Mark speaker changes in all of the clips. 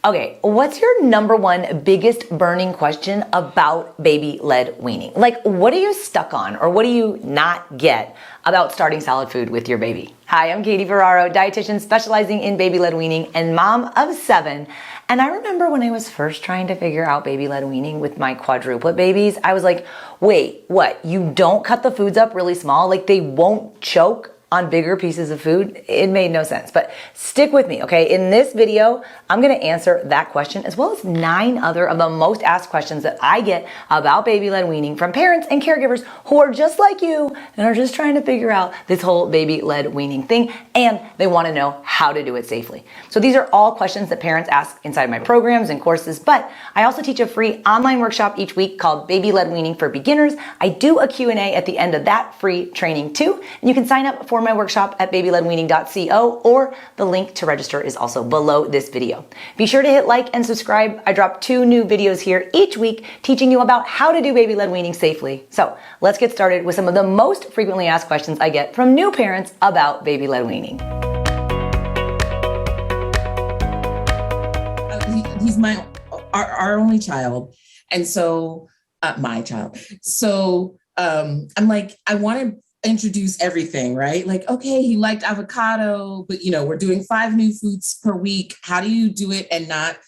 Speaker 1: Okay, what's your number one biggest burning question about baby-led weaning? Like, what are you stuck on or what do you not get about starting solid food with your baby? Hi, I'm Katie Ferraro, dietitian specializing in baby-led weaning and mom of 7. And I remember when I was first trying to figure out baby-led weaning with my quadruplet babies, I was like, wait, what? You don't cut the foods up really small? Like they won't choke on bigger pieces of food? It made no sense, but stick with me, okay? In this video, I'm gonna answer that question as well as 9 other of the most asked questions that I get about baby-led weaning from parents and caregivers who are just like you and are just trying to figure out this whole baby-led weaning thing, and they wanna know how to do it safely. So these are all questions that parents ask inside my programs and courses, but I also teach a free online workshop each week called Baby-Led Weaning for Beginners. I do a Q&A at the end of that free training too, and you can sign up for my workshop at babyledweaning.co, or the link to register is also below this video. Be sure to hit like and subscribe. I drop 2 new videos here each week teaching you about how to do baby-led weaning safely. So let's get started with some of the most frequently asked questions I get from new parents about baby-led weaning.
Speaker 2: He's our only child, and so my child. So I'm like, I want to introduce everything, right? Like, okay, he liked avocado, but we're doing 5 new foods per week. How do you do it and not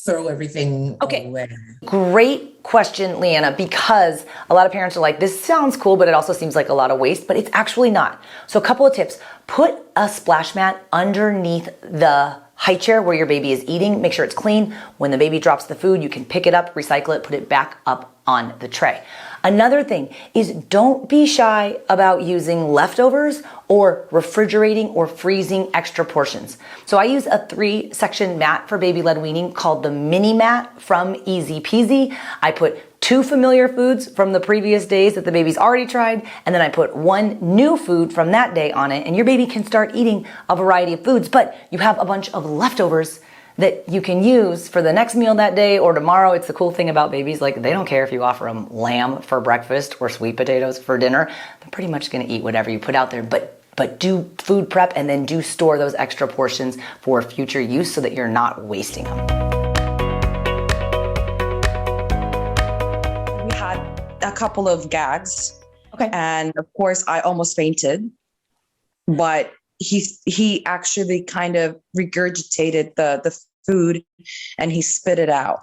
Speaker 2: throw everything away?
Speaker 1: Great question, Leanna, because a lot of parents are like, this sounds cool, but it also seems like a lot of waste, but it's actually not. So a couple of tips. Put a splash mat underneath the high chair where your baby is eating. Make sure it's clean. When the baby drops the food, you can pick it up, recycle it, put it back up on the tray. Another thing is don't be shy about using leftovers or refrigerating or freezing extra portions. So I use a 3-section mat for baby-led weaning called the mini mat from Easy Peasy. I put 2 familiar foods from the previous days that the baby's already tried, and then I put 1 new food from that day on it, and your baby can start eating a variety of foods, but you have a bunch of leftovers that you can use for the next meal that day or tomorrow. It's the cool thing about babies, like they don't care if you offer them lamb for breakfast or sweet potatoes for dinner. They're pretty much gonna eat whatever you put out there, but do food prep and then do store those extra portions for future use so that you're not wasting them.
Speaker 3: We had a couple of gags.
Speaker 1: Okay.
Speaker 3: And of course I almost fainted, but he actually kind of regurgitated the food and he spit it out.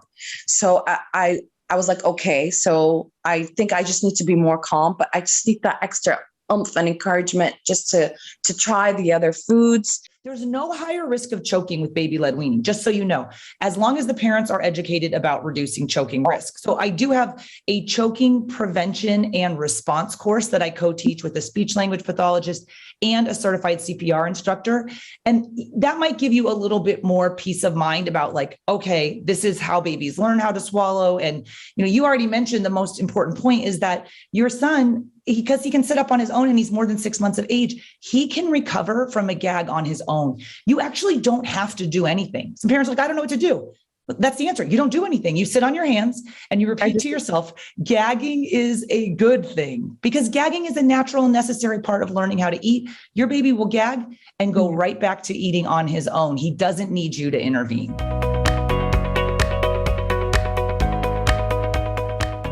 Speaker 3: So I was like, okay, so I think I just need to be more calm, but I just need that extra oomph and encouragement just to try the other foods.
Speaker 4: There's no higher risk of choking with baby-led weaning, just so you know, as long as the parents are educated about reducing choking risk. So I do have a choking prevention and response course that I co-teach with a speech language pathologist and a certified CPR instructor. And that might give you a little bit more peace of mind about like, okay, this is how babies learn how to swallow. And, you already mentioned the most important point is that your son, because he can sit up on his own and he's more than 6 months of age, he can recover from a gag on his own. You actually don't have to do anything. Some parents are like, I don't know what to do. But that's the answer. You don't do anything. You sit on your hands and you repeat to yourself, gagging is a good thing, because gagging is a natural and necessary part of learning how to eat. Your baby will gag and go right back to eating on his own. He doesn't need you to intervene.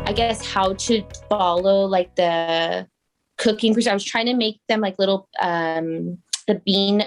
Speaker 5: I guess how to follow like the cooking procedure. I was trying to make them like little the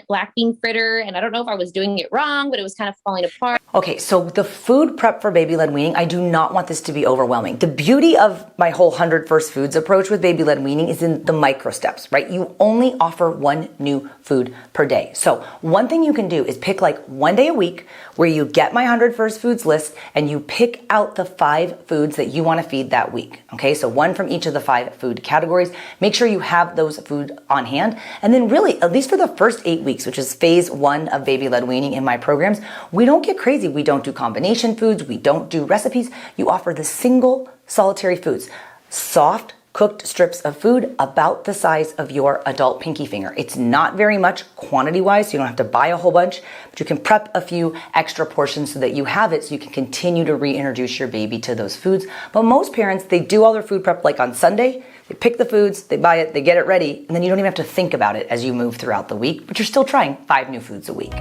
Speaker 5: black bean fritter, and I don't know if I was doing it wrong, but it was kind of falling apart.
Speaker 1: Okay, so the food prep for baby-led weaning, I do not want this to be overwhelming. The beauty of my whole 100 First Foods approach with baby-led weaning is in the micro steps, right? You only offer 1 new food per day. So one thing you can do is pick like 1 day a week where you get my 100 First Foods list and you pick out the 5 foods that you want to feed that week. Okay, so 1 from each of the 5 food categories. Make sure you have those food on hand. And then really, at least for the first 8 weeks, which is phase 1 of baby-led weaning in my programs, we don't get crazy. We don't do combination foods. We don't do recipes. You offer the single solitary foods, soft cooked strips of food about the size of your adult pinky finger. It's not very much quantity-wise, so you don't have to buy a whole bunch, but you can prep a few extra portions so that you have it so you can continue to reintroduce your baby to those foods. But most parents, they do all their food prep like on Sunday. They pick the foods, they buy it, they get it ready, and then you don't even have to think about it as you move throughout the week, but you're still trying 5 new foods a week.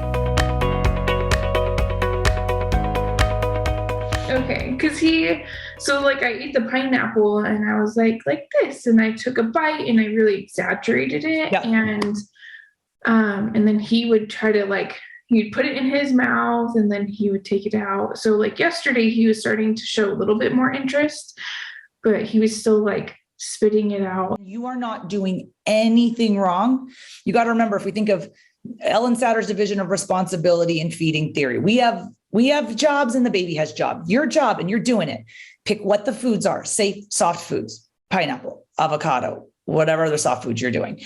Speaker 6: Okay, because so like I ate the pineapple and I was like this, and I took a bite and I really exaggerated it,
Speaker 4: Yeah.
Speaker 6: and then he would try to he'd put it in his mouth and then he would take it out. So like yesterday he was starting to show a little bit more interest, but he was still like spitting it out.
Speaker 4: You are not doing anything wrong. You got to remember, if we think of Ellen Satter's division of responsibility in feeding theory, we have jobs and the baby has job. Your job, and you're doing it. Pick what the foods are: safe, soft foods, pineapple, avocado, whatever other soft foods you're doing.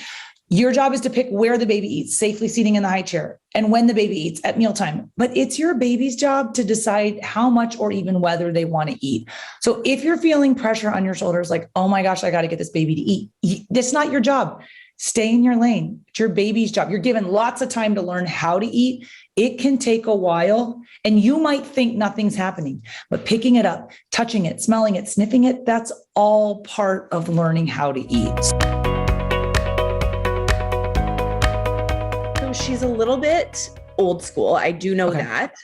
Speaker 4: Your job is to pick where the baby eats, safely seating in the high chair, and when the baby eats at mealtime. But it's your baby's job to decide how much or even whether they want to eat. So if you're feeling pressure on your shoulders, like, oh my gosh, I got to get this baby to eat, that's not your job. Stay in your lane. It's your baby's job. You're given lots of time to learn how to eat. It can take a while, and you might think nothing's happening, but picking it up, touching it, smelling it, sniffing it, that's all part of learning how to eat.
Speaker 7: She's a little bit old school. I do know that.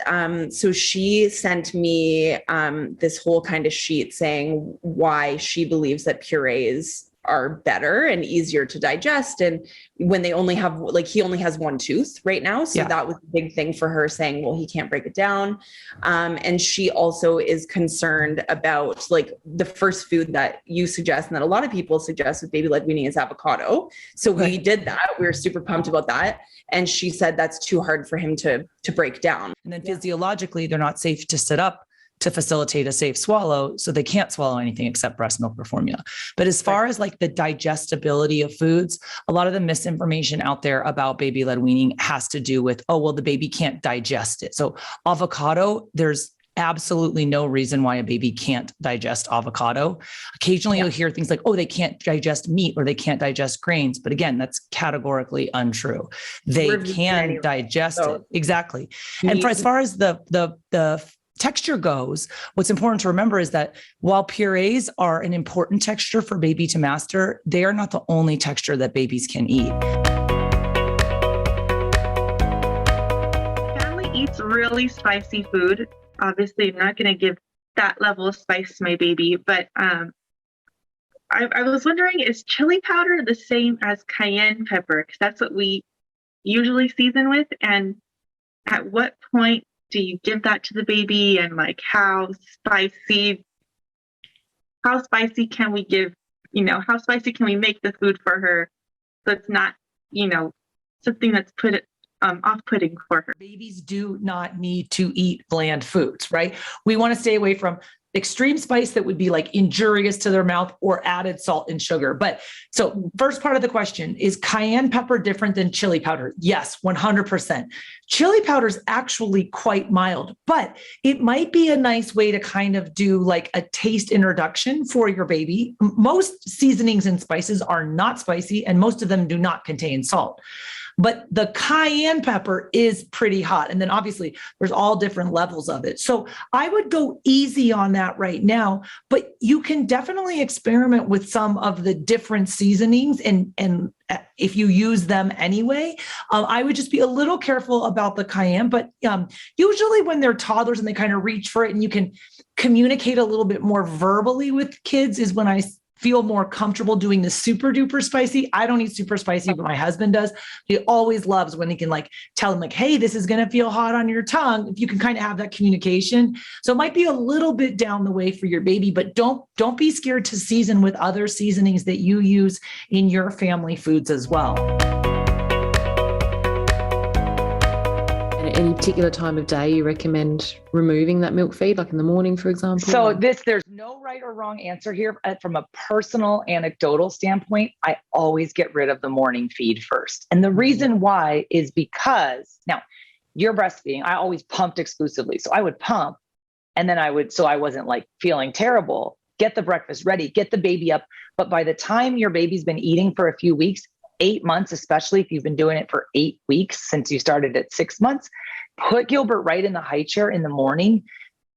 Speaker 7: So she sent me this whole kind of sheet saying why she believes that purees are better and easier to digest. And when they only have, he only has one tooth right now. So that was a big thing for her, saying, well, he can't break it down. And she also is concerned about the first food that you suggest and that a lot of people suggest with baby-led weaning is avocado. So we did that. We were super pumped about that. And she said that's too hard for him to break down.
Speaker 4: And then physiologically, they're not safe to sit up to facilitate a safe swallow. So they can't swallow anything except breast milk or formula. But as far as the digestibility of foods, a lot of the misinformation out there about baby-led weaning has to do with, oh, well, the baby can't digest it. So avocado, there's absolutely no reason why a baby can't digest avocado. Occasionally you'll hear things like, oh, they can't digest meat or they can't digest grains. But again, that's categorically untrue. They can digest it. Exactly. And as far as the texture goes, what's important to remember is that while purees are an important texture for baby to master, they are not the only texture that babies can eat.
Speaker 8: Family eats really spicy food. Obviously, I'm not going to give that level of spice to my baby, but I was wondering, is chili powder the same as cayenne pepper? Because that's what we usually season with. And at what point do you give that to the baby? And how spicy can we give, how spicy can we make the food for her so it's not, something that's off-putting for her?
Speaker 4: Babies do not need to eat bland foods, right? We want to stay away from extreme spice that would be injurious to their mouth or added salt and sugar. But so first part of the question, is cayenne pepper different than chili powder? Yes, 100%. Chili powder is actually quite mild, but it might be a nice way to kind of do a taste introduction for your baby. Most seasonings and spices are not spicy, and most of them do not contain salt. But the cayenne pepper is pretty hot. And then obviously there's all different levels of it. So I would go easy on that right now, but you can definitely experiment with some of the different seasonings. And if you use them anyway, I would just be a little careful about the cayenne. But usually when they're toddlers and they kind of reach for it and you can communicate a little bit more verbally with kids is when I feel more comfortable doing the super duper spicy. I don't eat super spicy, but my husband does. He always loves when he can tell him hey, this is going to feel hot on your tongue. If you can kind of have that communication. So it might be a little bit down the way for your baby, but don't be scared to season with other seasonings that you use in your family foods as well.
Speaker 9: Any particular time of day you recommend removing that milk feed, like in the morning, for example?
Speaker 4: So there's no right or wrong answer here. From a personal anecdotal standpoint, I always get rid of the morning feed first. And the reason why is because now you're breastfeeding. I always pumped exclusively. So I would pump and then so I wasn't feeling terrible, get the breakfast ready, get the baby up. But by the time your baby's been eating for a few weeks, 8 months, especially if you've been doing it for 8 weeks since you started at 6 months, put Gilbert right in the high chair in the morning.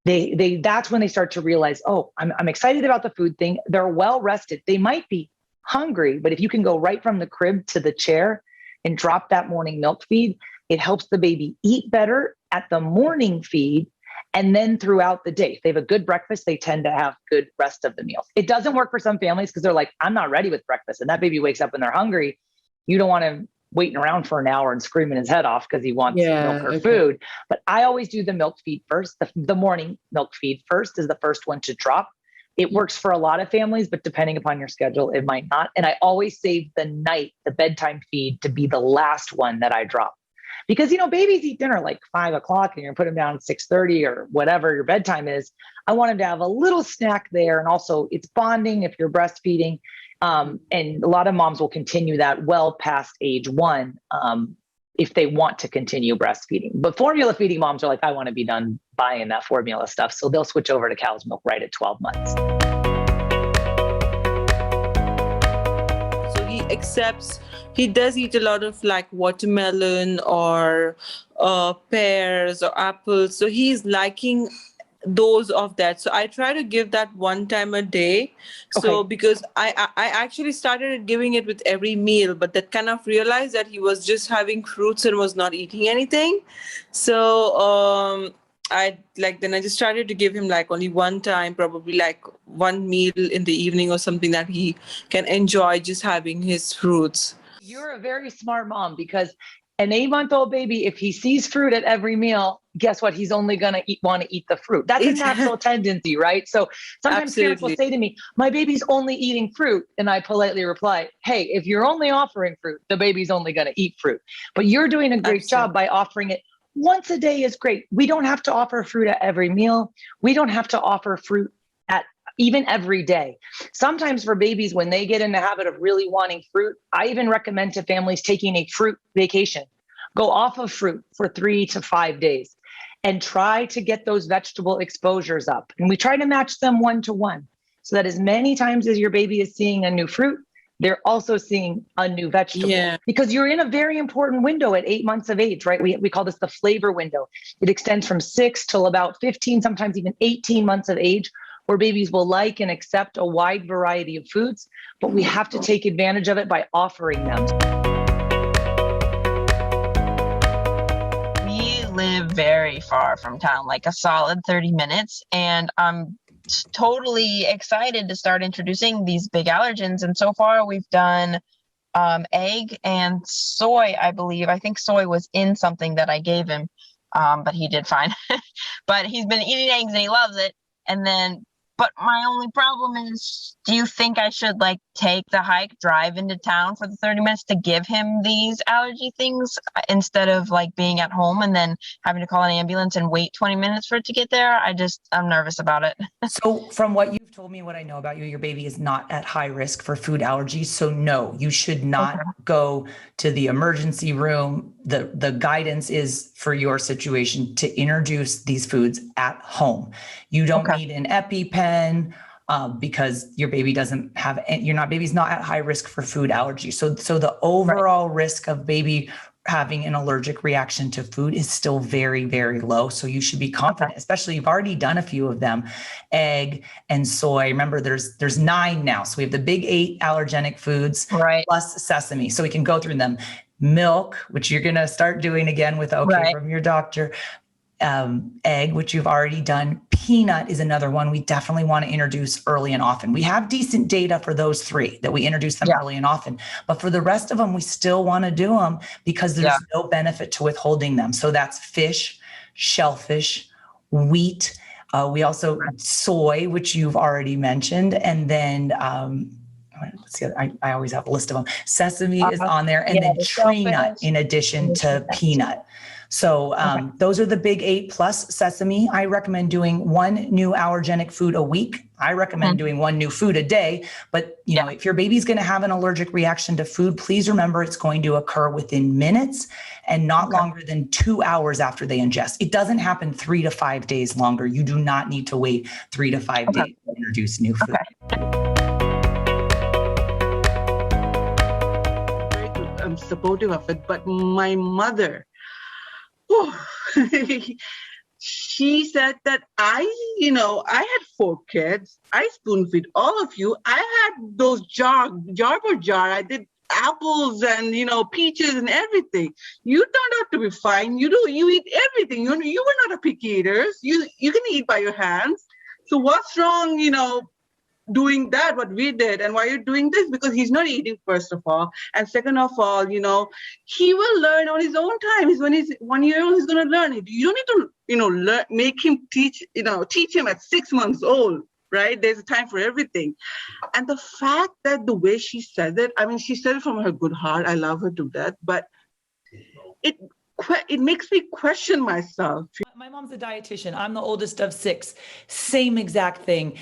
Speaker 4: That's when they start to realize, oh, I'm excited about the food thing. They're well rested. They might be hungry, but if you can go right from the crib to the chair and drop that morning milk feed, it helps the baby eat better at the morning feed. And then throughout the day, if they have a good breakfast, they tend to have good rest of the meals. It doesn't work for some families because they're like, I'm not ready with breakfast. And that baby wakes up and they're hungry. You don't want to waiting around for an hour and screaming his head off because he wants milk or food. But I always do the milk feed first. The morning milk feed first is the first one to drop. It works for a lot of families, but depending upon your schedule, it might not. And I always save the bedtime feed to be the last one that I drop. Because, babies eat dinner like 5 o'clock and you're going to put them down at 6:30 or whatever your bedtime is. I want them to have a little snack there. And also it's bonding if you're breastfeeding. And a lot of moms will continue that well past age 1 if they want to continue breastfeeding. But formula feeding moms are like, I want to be done buying that formula stuff. So they'll switch over to cow's milk right at 12 months.
Speaker 10: So he does eat a lot of like watermelon or pears or apples. So he's liking those of that. So I try to give that one time a day. So because I actually started giving it with every meal, but that kind of realized that he was just having fruits and was not eating anything. So I just started to give him like only one time, probably like one meal in the evening or something that he can enjoy just having his fruits.
Speaker 4: You're a very smart mom because an 8-month-old baby, if he sees fruit at every meal, guess what? He's only going to want to eat the fruit. That's a natural tendency, right? So sometimes parents will say to me, my baby's only eating fruit. And I politely reply, hey, if you're only offering fruit, the baby's only going to eat fruit. But you're doing a great job by offering it once a day is great. We don't have to offer fruit at every meal. We don't have to offer fruit at even every day. Sometimes for babies, when they get in the habit of really wanting fruit, I even recommend to families taking a fruit vacation. Go off of fruit for 3 to 5 days and try to get those vegetable exposures up. And we try to match them 1-to-1 so that as many times as your baby is seeing a new fruit, they're also seeing a new vegetable. Because you're in a very important window at 8 months of age, right? We call this the flavor window. It extends from 6 till about 15, sometimes even 18 months of age, where babies will like and accept a wide variety of foods, but we have to take advantage of it by offering them.
Speaker 11: We live very far from town, like a solid 30 minutes, and I'm totally excited to start introducing these big allergens. And so far we've done egg and soy, I believe. I think soy was in something that I gave him, but he did fine. But he's been eating eggs and he loves it. But my only problem is, do you think I should like take the hike, drive into town for the 30 minutes to give him these allergy things instead of like being at home and then having to call an ambulance and wait 20 minutes for it to get there? I'm nervous about it.
Speaker 4: So from what you've told me, what I know about you, your baby is not at high risk for food allergies. So no, you should not go to the emergency room. The guidance is for your situation to introduce these foods at home. You don't need an EpiPen because your baby doesn't have, baby's not at high risk for food allergy. So the overall risk of baby having an allergic reaction to food is still very, very low. So you should be confident, especially you've already done a few of them, egg and soy. Remember, there's 9 now. So we have the big 8 allergenic foods plus sesame. So we can go through them. Milk, which you're going to start doing again with from your doctor. Egg, which you've already done. Peanut is another one we definitely want to introduce early and often. We have decent data for those 3 that we introduce them early and often, but for the rest of them, we still want to do them because there's no benefit to withholding them. So that's fish, shellfish, wheat. We also soy, which you've already mentioned, and then let's see, I always have a list of them. Sesame is on there, and then tree nut in addition to peanut. So those are the big 8 plus sesame. I recommend doing 1 new allergenic food a week. I recommend doing 1 new food a day. But if your baby's going to have an allergic reaction to food, please remember it's going to occur within minutes and not longer than 2 hours after they ingest. It doesn't happen 3 to 5 days longer. You do not need to wait 3 to 5 days to introduce new food.
Speaker 12: I'm supportive of it, but my mother, she said that I had 4 kids. I spoon feed all of you. I had those jar per jar. I did apples and, peaches and everything. You turned out to be fine. You eat everything. You were not a picky eater. You can eat by your hands. So what's wrong, doing that, what we did, and why you're doing this? Because he's not eating, first of all. And second of all, he will learn on his own time. When he's 1 year old, he's going to learn it. You don't need to, make him teach him at 6 months old, right? There's a time for everything. And the fact that the way she said it, I mean, she said it from her good heart. I love her to death, but it makes me question myself.
Speaker 4: My mom's a dietitian. I'm the oldest of 6. Same exact thing.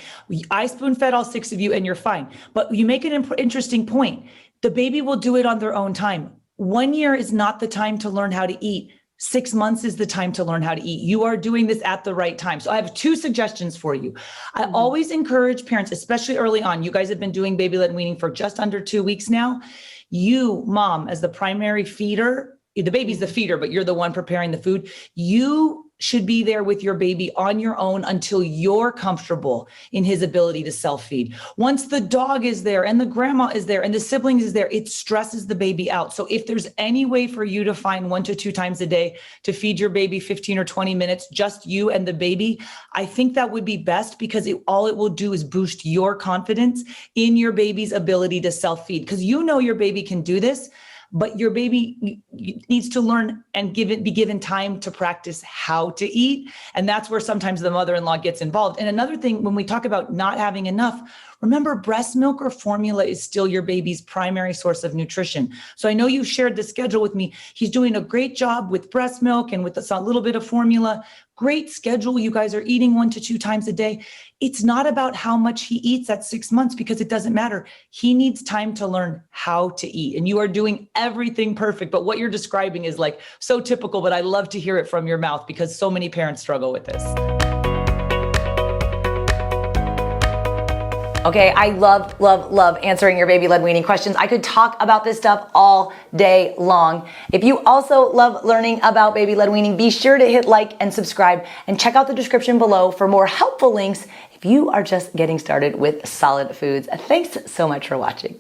Speaker 4: I spoon fed all 6 of you and you're fine. But you make an interesting point. The baby will do it on their own time. 1 year is not the time to learn how to eat. 6 months is the time to learn how to eat. You are doing this at the right time. So I have 2 suggestions for you. I always encourage parents, especially early on. You guys have been doing baby-led weaning for just under 2 weeks now. You, mom, as the primary feeder, the baby's the feeder, but you're the one preparing the food. You should be there with your baby on your own until you're comfortable in his ability to self-feed. Once the dog is there and the grandma is there and the siblings is there, it stresses the baby out. So if there's any way for you to find 1 to 2 times a day to feed your baby 15 or 20 minutes, just you and the baby, I think that would be best, because all it will do is boost your confidence in your baby's ability to self-feed. Because your baby can do this, but your baby needs to learn and be given time to practice how to eat. And that's where sometimes the mother-in-law gets involved. And another thing, when we talk about not having enough, remember, breast milk or formula is still your baby's primary source of nutrition. So I know you shared the schedule with me. He's doing a great job with breast milk and with a little bit of formula. Great schedule. You guys are eating 1 to 2 times a day. It's not about how much he eats at 6 months, because it doesn't matter. He needs time to learn how to eat, and you are doing everything perfect. But what you're describing is like so typical, but I love to hear it from your mouth, because so many parents struggle with this.
Speaker 1: Okay, I love answering your baby-led weaning questions. I could talk about this stuff all day long. If you also love learning about baby-led weaning, be sure to hit like and subscribe, and check out the description below for more helpful links if you are just getting started with solid foods. Thanks so much for watching.